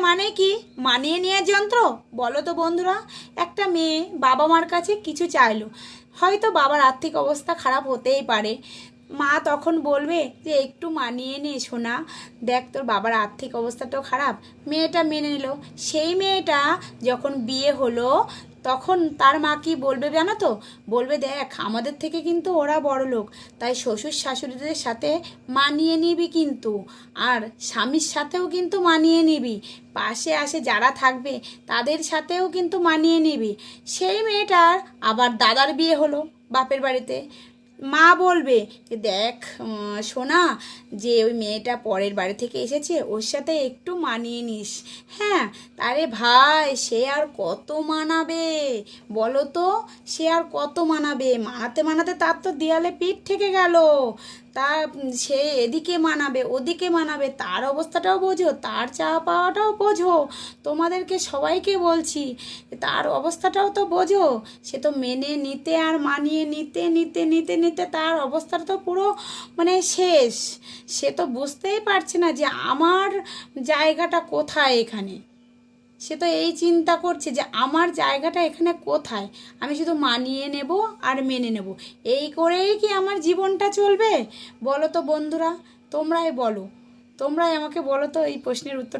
মানে কি? মানিয়ে নেওয়ার যন্ত্র? বলো তো বন্ধুরা। একটা মেয়ে বাবা মার কাছে কিছু চাইলো, হয়তো বাবার আর্থিক অবস্থা খারাপ হতেই পারে। মা তখন বলবে যে একটু মানিয়ে নে সোনা, দেখ তোর বাবার আর্থিক অবস্থাটাও খারাপ। মেয়েটা মেনে নিল। সেই মেয়েটা যখন বিয়ে হলো, তখন তার মা কি বলবে জানো তো? বলবে দেখ আমাদের থেকে কিন্তু ওরা বড় লোক, তাই শ্বশুর শাশুড়িদের সাথে মানিয়ে নিবি কিন্তু, আর স্বামীর সাথেও কিন্তু মানিয়ে নিবি, পাশে আসে যারা থাকবে তাদের সাথেও কিন্তু মানিয়ে নিবি। সেই মেয়েটার আবার দাদার বিয়ে হলো বাপের বাড়িতে। মা বলবে যে দেখ সোনা, যে ওই মেয়েটা পরের বাড়ি থেকে এসেছে, ওর সাথে একটু মানিয়ে নিস। হ্যাঁ, আরে ভাই সে আর কত মানাবে বলো তো? সে আর কত মানাবে? মানাতে মানাতে তার তো দেয়ালে পিঠ থেকে গেল। তার সে এদিকে মানাবে ওদিকে মানাবে, তার অবস্থাটাও বোঝো, তার চাওয়া পাওয়াটাও বোঝো। তোমাদেরকে সবাইকে বলছি, তার অবস্থাটাও তো বোঝো। সে তো মেনে নিতে আর মানিয়ে নিতে নিতে নিতে নিতে তার অবস্থাটা তো পুরো মানে শেষ। সে তো বুঝতেই পারছে না যে আমার জায়গাটা কোথায় এখানে। সে তো এই চিন্তা করছে যে আমার জায়গাটা এখানে কোথায়, আমি শুধু মানিয়ে নেব আর মেনে নেব, এই করেই কি আমার জীবনটা চলবে? বলো তো বন্ধুরা, তোমরাই বলো, তোমরাই আমাকে বলো তো এই প্রশ্নের উত্তর।